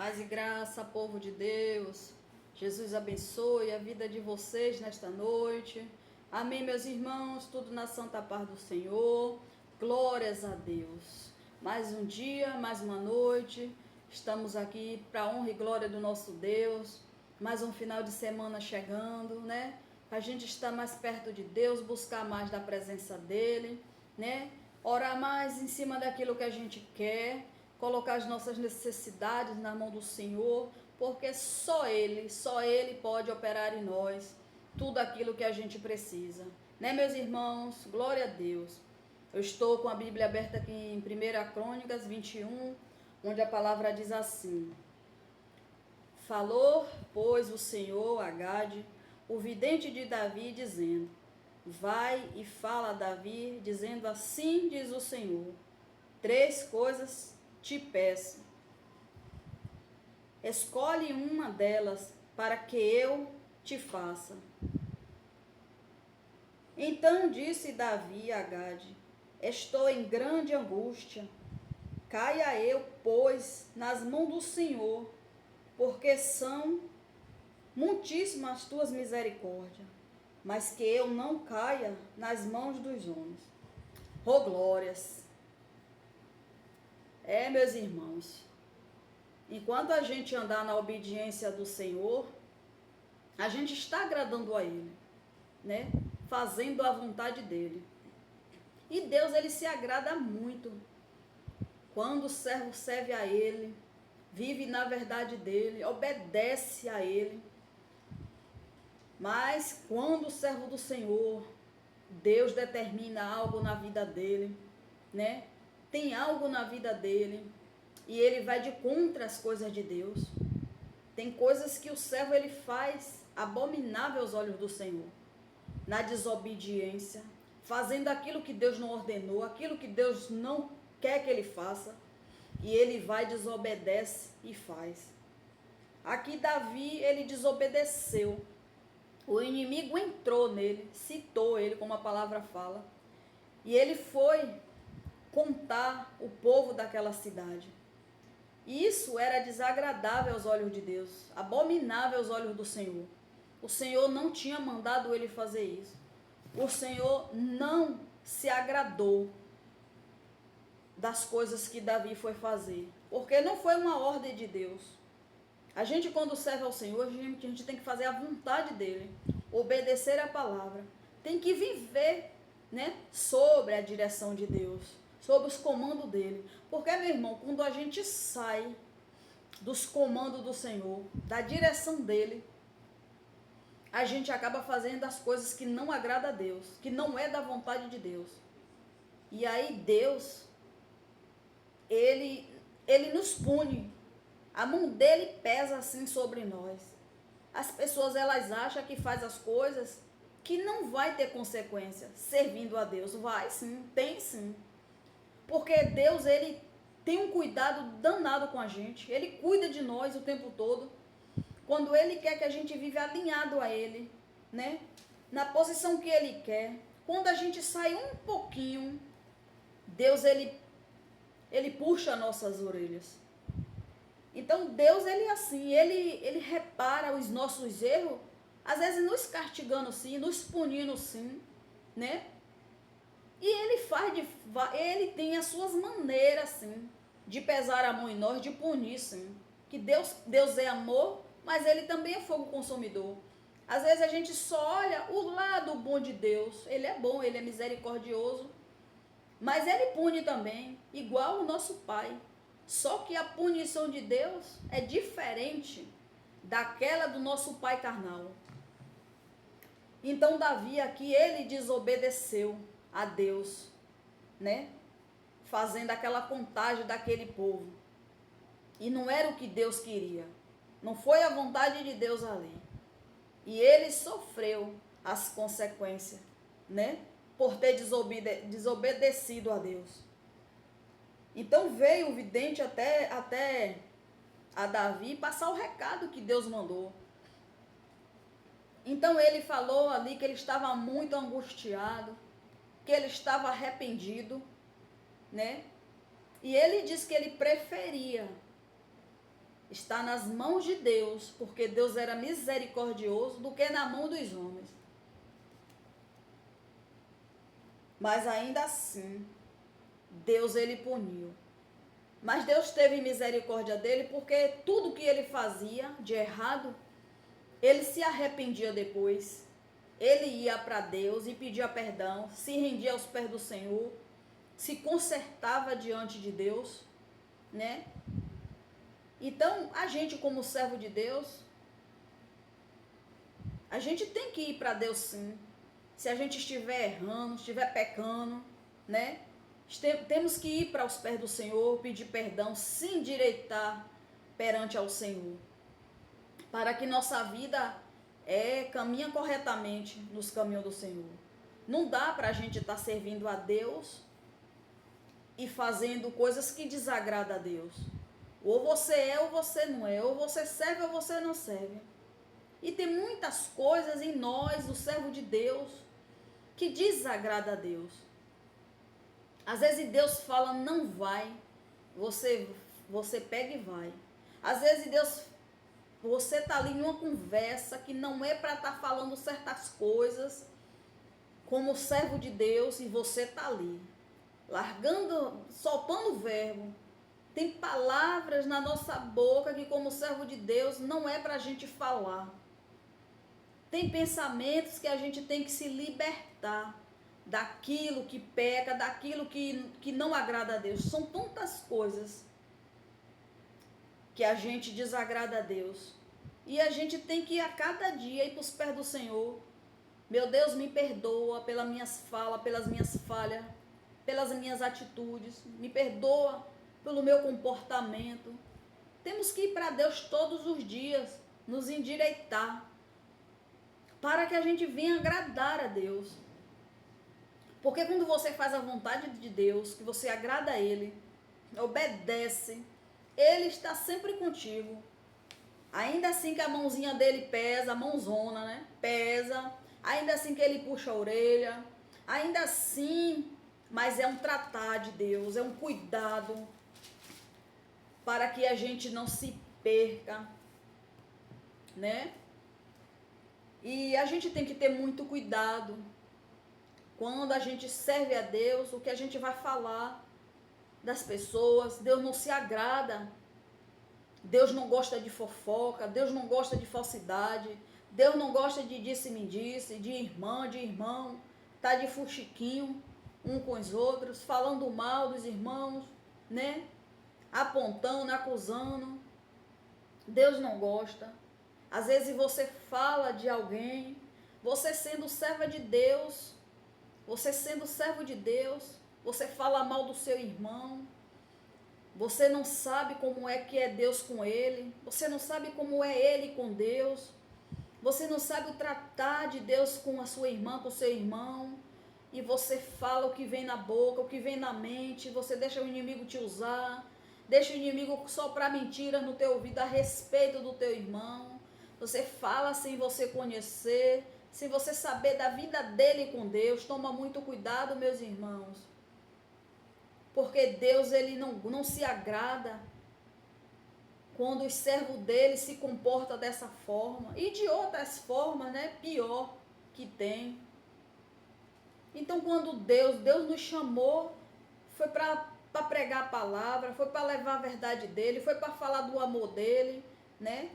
Paz e graça, povo de Deus. Jesus abençoe a vida de vocês nesta noite. Amém, meus irmãos. Tudo na santa paz do Senhor. Glórias a Deus. Mais um dia, mais uma noite. Estamos aqui para a honra e glória do nosso Deus. Mais um final de semana chegando, né? Para a gente estar mais perto de Deus, buscar mais da presença dEle, né? Orar mais em cima daquilo que a gente quer, colocar as nossas necessidades na mão do Senhor, porque só Ele pode operar em nós tudo aquilo que a gente precisa, né, meus irmãos? Glória a Deus. Eu estou com a Bíblia aberta aqui em 1 Crônicas 21, onde a palavra diz assim: Falou, pois, o Senhor a Gade, o vidente de Davi, dizendo: Vai e fala a Davi, dizendo: Assim diz o Senhor, 3 coisas te peço. Escolhe uma delas para que eu te faça. Então disse Davi a Gade: Estou em grande angústia. Caia eu, pois, nas mãos do Senhor, porque são muitíssimas as tuas misericórdias, mas que eu não caia nas mãos dos homens. Oh, glórias! Meus irmãos, enquanto a gente andar na obediência do Senhor, a gente está agradando a Ele, né? Fazendo a vontade dEle. E Deus, Ele se agrada muito quando o servo serve a Ele, vive na verdade dEle, obedece a Ele. Mas quando o servo do Senhor, Deus determina algo na vida dele, né? Tem algo na vida dele e ele vai de contra as coisas de Deus. Tem coisas que o servo ele faz abominável aos olhos do Senhor, na desobediência, fazendo aquilo que Deus não ordenou, aquilo que Deus não quer que ele faça, e ele vai, desobedece e faz. Aqui Davi, ele desobedeceu. O inimigo entrou nele, citou ele, como a palavra fala, e ele foi contar o povo daquela cidade. Isso era desagradável aos olhos de Deus, abominável aos olhos do Senhor. O Senhor não tinha mandado ele fazer isso. O Senhor não se agradou das coisas que Davi foi fazer, porque não foi uma ordem de Deus. A gente, quando serve ao Senhor, a gente tem que fazer a vontade dele, obedecer a palavra, tem que viver, né, sobre a direção de Deus, sobre os comandos dele. Porque, meu irmão, quando a gente sai dos comandos do Senhor, da direção dele, a gente acaba fazendo as coisas que não agrada a Deus, que não é da vontade de Deus. E aí Deus, ele nos pune. A mão dele pesa assim sobre nós. As pessoas, elas acham que faz as coisas que não vai ter consequência servindo a Deus. Vai sim, tem sim. Porque Deus, ele tem um cuidado danado com a gente. Ele cuida de nós o tempo todo. Quando ele quer que a gente viva alinhado a ele, né? Na posição que ele quer. Quando a gente sai um pouquinho, Deus, ele puxa nossas orelhas. Então Deus, ele é assim, ele repara os nossos erros, às vezes nos castigando sim, nos punindo sim, né? E ele tem as suas maneiras sim, de pesar a mão em nós, de punir sim. Que Deus é amor, mas ele também é fogo consumidor. Às vezes a gente só olha o lado bom de Deus, ele é bom, ele é misericordioso, mas ele pune também, igual o nosso Pai. Só que a punição de Deus é diferente daquela do nosso pai carnal. Então Davi aqui, ele desobedeceu a Deus, né? Fazendo aquela contagem daquele povo. E não era o que Deus queria. Não foi a vontade de Deus ali. E ele sofreu as consequências, né? Por ter desobedecido a Deus. Então veio o vidente até a Davi passar o recado que Deus mandou. Então ele falou ali que ele estava muito angustiado, que ele estava arrependido, né? E ele disse que ele preferia está nas mãos de Deus, porque Deus era misericordioso, do que na mão dos homens. Mas ainda assim, Deus ele puniu. Mas Deus teve misericórdia dele, porque tudo que ele fazia de errado, ele se arrependia depois. Ele ia para Deus e pedia perdão, se rendia aos pés do Senhor, se consertava diante de Deus, né? Então, a gente como servo de Deus, a gente tem que ir para Deus sim. Se a gente estiver errando, estiver pecando, né? Temos que ir para os pés do Senhor, pedir perdão, se endireitar perante ao Senhor, para que nossa vida caminhe corretamente nos caminhos do Senhor. Não dá para a gente estar servindo a Deus e fazendo coisas que desagradam a Deus. Ou você é ou você não é, ou você serve ou você não serve. E tem muitas coisas em nós, o servo de Deus, que desagrada a Deus. Às vezes Deus fala, não vai, você pega e vai. Às vezes você está ali em uma conversa que não é para estar falando certas coisas, como servo de Deus, e você está ali, soltando o verbo. Tem palavras na nossa boca que, como servo de Deus, não é para a gente falar. Tem pensamentos que a gente tem que se libertar daquilo que peca, daquilo que não agrada a Deus. São tantas coisas que a gente desagrada a Deus. E a gente tem que ir a cada dia ir para os pés do Senhor. Meu Deus, me perdoa pelas minhas falas, pelas minhas falhas, pelas minhas atitudes. Me perdoa pelo meu comportamento. Temos que ir para Deus todos os dias, nos endireitar, para que a gente venha agradar a Deus. Porque quando você faz a vontade de Deus, que você agrada a Ele, obedece, Ele está sempre contigo. Ainda assim que a mãozinha dele pesa, a mãozona, né? Pesa. Ainda assim que ele puxa a orelha. Ainda assim, mas é um tratar de Deus, é um cuidado para que a gente não se perca, né? E a gente tem que ter muito cuidado quando a gente serve a Deus, o que a gente vai falar das pessoas. Deus não se agrada. Deus não gosta de fofoca, Deus não gosta de falsidade, Deus não gosta de disse-me-disse, de irmã, de irmão, tá de fuxiquinho um com os outros, falando mal dos irmãos, né? Apontando, acusando. Deus não gosta. Às vezes você fala de alguém, você sendo serva de Deus, você fala mal do seu irmão. Você não sabe como é que é Deus com ele. Você não sabe como é ele com Deus. Você não sabe o tratar de Deus com a sua irmã, com o seu irmão. E você fala o que vem na boca, o que vem na mente. Você deixa o inimigo te usar. Deixa o inimigo soprar mentiras no teu ouvido a respeito do teu irmão. Você fala sem você conhecer, sem você saber da vida dele com Deus. Toma muito cuidado, meus irmãos. Porque Deus ele não se agrada quando o servo dele se comporta dessa forma. E de outras formas, né? Pior que tem. Então, quando Deus nos chamou, foi para pregar a palavra, foi para levar a verdade dele, foi para falar do amor dele, né?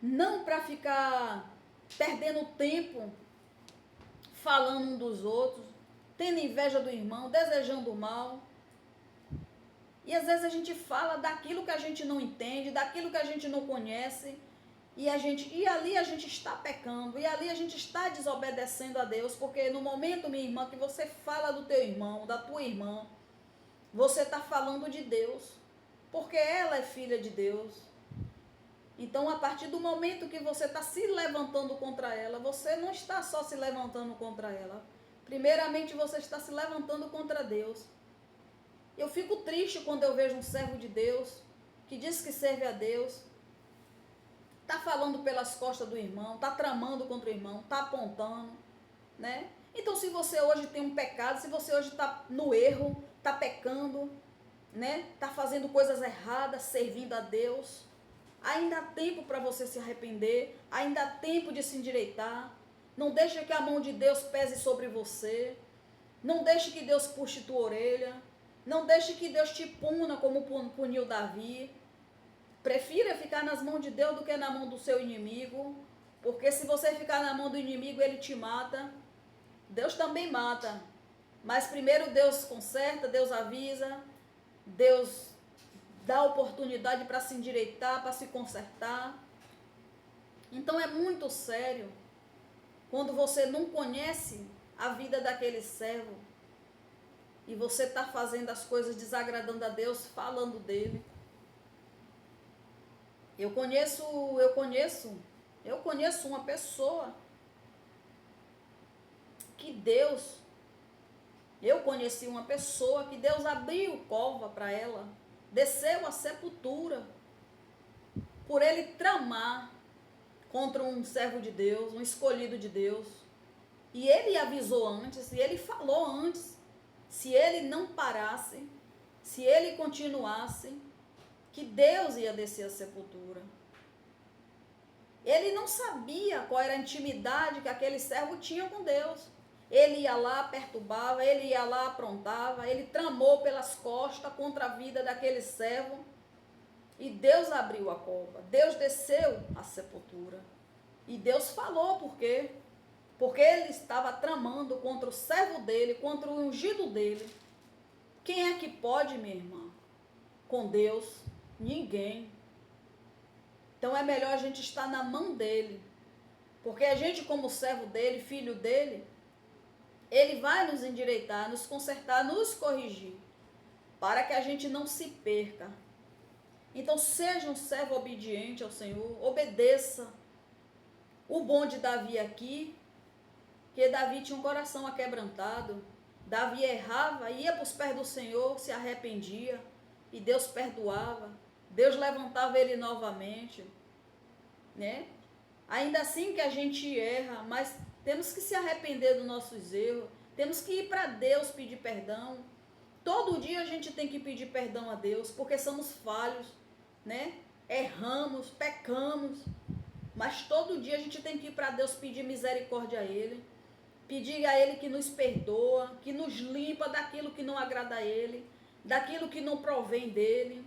Não para ficar perdendo tempo falando um dos outros, tendo inveja do irmão, desejando o mal. E às vezes a gente fala daquilo que a gente não entende, daquilo que a gente não conhece, e ali a gente está pecando, e ali a gente está desobedecendo a Deus, porque no momento, minha irmã, que você fala do teu irmão, da tua irmã, você está falando de Deus, porque ela é filha de Deus. Então, a partir do momento que você está se levantando contra ela, você não está só se levantando contra ela. Primeiramente, você está se levantando contra Deus. Eu fico triste quando eu vejo um servo de Deus, que diz que serve a Deus, está falando pelas costas do irmão, está tramando contra o irmão, está apontando, né? Então, se você hoje tem um pecado, se você hoje está no erro, está pecando, né? Está fazendo coisas erradas, servindo a Deus, Ainda há tempo para você se arrepender, ainda há tempo de se endireitar. Não deixe que a mão de Deus pese sobre você. Não deixe que Deus puxe tua orelha. Não deixe que Deus te puna como puniu Davi. Prefira ficar nas mãos de Deus do que na mão do seu inimigo. Porque se você ficar na mão do inimigo, ele te mata. Deus também mata. Mas primeiro Deus conserta, Deus avisa, Deus dá oportunidade para se endireitar, para se consertar. Então é muito sério quando você não conhece a vida daquele servo e você está fazendo as coisas desagradando a Deus, falando dele. Eu conheço uma pessoa que eu conheci uma pessoa que Deus abriu cova para ela, desceu à sepultura, por ele tramar contra um servo de Deus, um escolhido de Deus. E ele avisou antes, e ele falou antes, se ele não parasse, se ele continuasse, que Deus ia descer à sepultura. Ele não sabia qual era a intimidade que aquele servo tinha com Deus. Ele ia lá, perturbava, ele ia lá, aprontava, ele tramou pelas costas contra a vida daquele servo. E Deus abriu a cova, Deus desceu à sepultura. E Deus falou por quê? Porque ele estava tramando contra o servo dele, contra o ungido dele. Quem é que pode, minha irmã? Com Deus, ninguém. Então é melhor a gente estar na mão dele. Porque a gente, como servo dele, filho dele, ele vai nos endireitar, nos consertar, nos corrigir, para que a gente não se perca. Então seja um servo obediente ao Senhor, obedeça. O bom de Davi aqui, que Davi tinha um coração aquebrantado. Davi errava, ia para os pés do Senhor, se arrependia, e Deus perdoava. Deus levantava ele novamente, né? Ainda assim que a gente erra, mas temos que se arrepender dos nossos erros, temos que ir para Deus pedir perdão. Todo dia a gente tem que pedir perdão a Deus, porque somos falhos, né? Erramos, pecamos, mas todo dia a gente tem que ir para Deus pedir misericórdia a Ele, pedir a Ele que nos perdoa, que nos limpa daquilo que não agrada a Ele, daquilo que não provém dEle,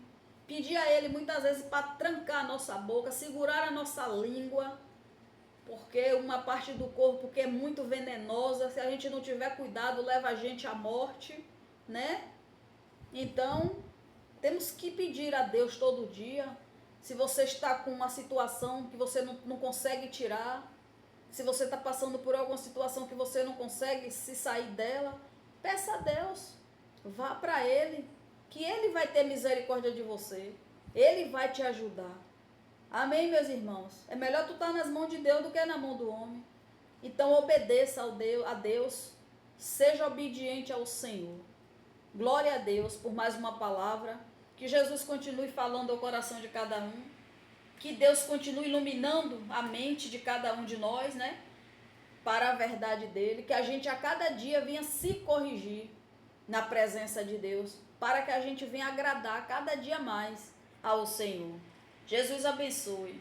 pedir a Ele muitas vezes para trancar a nossa boca, segurar a nossa língua, porque uma parte do corpo que é muito venenosa, se a gente não tiver cuidado, leva a gente à morte, né? Então, temos que pedir a Deus todo dia. Se você está com uma situação que você não consegue tirar, se você está passando por alguma situação que você não consegue se sair dela, peça a Deus, vá para Ele, que Ele vai ter misericórdia de você, Ele vai te ajudar. Amém, meus irmãos? É melhor tu estar nas mãos de Deus do que na mão do homem. Então obedeça a Deus, seja obediente ao Senhor. Glória a Deus por mais uma palavra. Que Jesus continue falando ao coração de cada um. Que Deus continue iluminando a mente de cada um de nós, né? Para a verdade dele. Que a gente a cada dia venha se corrigir na presença de Deus. Para que a gente venha agradar cada dia mais ao Senhor. Jesus abençoe.